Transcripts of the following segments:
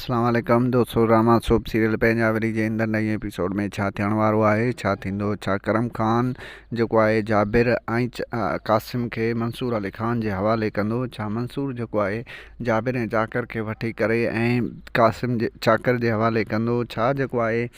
अस्सलाम वालेकुम दोस्तों। ड्रामा सोप सीरियल पंजाबी जे अंदर नई एपिसोड में छा थियण वारो आहे, छा थींदो, छा करम खान जेको आहे जाबिर ऐं कासिम खे मंसूर अली ख़ान जे हवाले कंदो, छा मंसूर जेको आहे जाबिर ऐं चाकर खे वठी करे ऐं कासिम जे चाकर जे हवाले कंदो, छा जेको आहे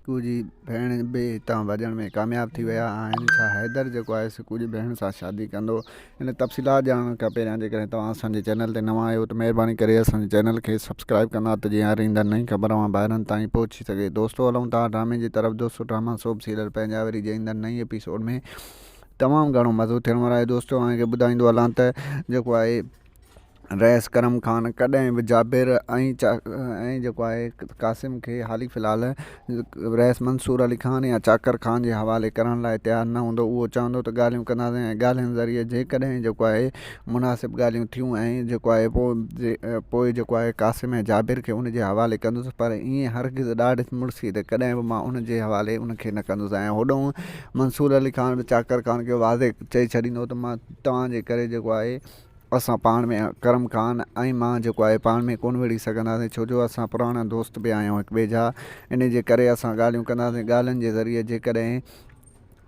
सिकू जी भेण बि हितां वॼण में कामयाबु थी विया आहिनि, छा हैदर जेको आहे सिकू जी भेण सां शादी कंदो। इन तफ़सीलात ॼाणण खां पहिरियां जेकॾहिं तव्हां असांजे चैनल ते नवां आहियो त महिरबानी करे असांजे चैनल खे सब्सक्राइब कंदा त जीअं हर ईंदड़ नई ख़बर ॿाहिरनि ताईं पहुची सघे। दोस्तों हलूं था ड्रामे जी तरफ़। दोस्तों ड्रामा सोप सीरियल पंजाबी जे ईंदड़ नई एपिसोड में तमामु घणो मज़ो थियण वारो आहे। दोस्तों तव्हांखे ॿुधाईंदो हलां त जेको आहे रईस करम खान कॾहिं बि जाबिर ऐं जेको आहे कासिम खे हाली फ़िलहालु रईस मंसूर अली ख़ान या चाकर खान जे हवाले करण लाइ तयारु न हूंदो। उहो चवंदो त ॻाल्हियूं कंदासीं ऐं ॻाल्हियुनि ज़रिए जेकॾहिं जेको आहे मुनासिबु ॻाल्हियूं थियूं ऐं जेको आहे पोइ जेको आहे कासिम ऐं जाबिर खे उन जे हवाले कंदुसि, पर ईअं हरगिज़ ॾाढी मुड़सी त कॾहिं बि मां उन जे हवाले उनखे न कंदुसि। ऐं होॾों मंसूर अली ख़ान बि चाकर खान खे वाज़े चई छॾींदो त मां तव्हांजे करे जेको आहे असां पाण में करम खान ऐं मां जेको आहे पाण में कोन विड़ी सघंदासीं, छो जो असां पुराणा दोस्त बि आहियूं हिक ॿिए जा। इन जे करे असां ॻाल्हियूं कंदासीं। ॻाल्हियुनि जे ज़रिए जेकॾहिं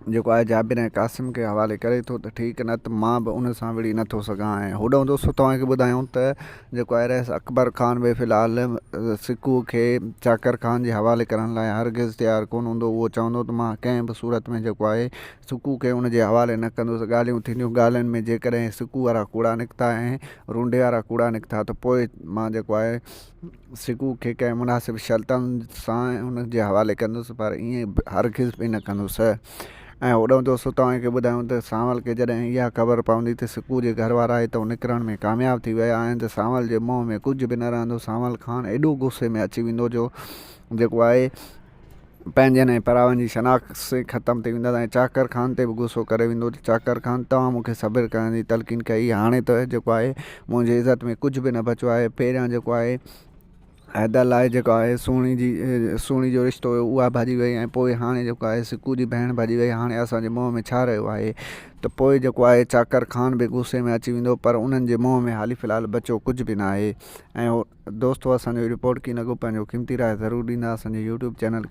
जेको आहे जाबिर ऐं कासिम खे हवाले करे थो त ठीकु, न त मां बि उन सां विड़ी नथो सघां। ऐं होॾों दोस्तों तव्हांखे ॿुधायूं त जेको आहे रईस अकबर खान बि फ़िलहालु सिकू खे चाकर खान जे हवाले करण लाइ हरगिज़ तयारु कोन हूंदो। उहो चवंदो त मां कंहिं बि सूरत में जेको आहे सिकू खे उन जे हवाले न कंदुसि। ॻाल्हियूं थींदियूं, ॻाल्हियुनि में जेकॾहिं सिकू वारा कूड़ा निकिता ऐं रूंडे वारा कूड़ा निकिता त पोइ मां जेको आहे सिकू खे कंहिं मुनासिबु शर्तनि सां उन जे हवाले कंदुसि, पर ईअं हरगिज़ बि न कंदुसि। ऐं होॾों दोस्तों तव्हांखे ॿुधायूं त सांवल खे जॾहिं इहा ख़बर पवंदी त सिकू जे घर वारा हितां निकिरण में कामयाबु थी विया आहिनि त सांवल जे मुंहं में कुझु बि न रहंदो। सांवल खान एॾो गुस्से में अची वेंदो जो जेको आहे पंहिंजनि ऐं परावनि जी शनाख़्त ख़तमु थी वेंदा ऐं चाकर खान ते बि गुसो करे वेंदो त चाकर खान तव्हां मूंखे सब्र करण जी तलक़ीन कई, हाणे त जेको आहे मुंहिंजी इज़त में कुझु बि न बचियो आहे। पहिरियां जेको आहे हैदर लाइ जेको आहे सुहिणी जो रिश्तो हुयो उहा भॼी वई ऐं पोइ हाणे जेको आहे सिकू जी भेण भॼी वई, हाणे असांजे मुंहं में छा रहियो आहे। त पोइ जेको आहे चाकर खान बि गुस्से में अची वेंदो, पर उन्हनि जे मुंहं में हाली फ़िलहालु बचियो कुझु बि न आहे। ऐं दोस्तों असांजो रिपोर्ट की न को पंहिंजो क़ीमती राय ज़रूरु ॾींदा असांजे यूट्यूब चैनल खे।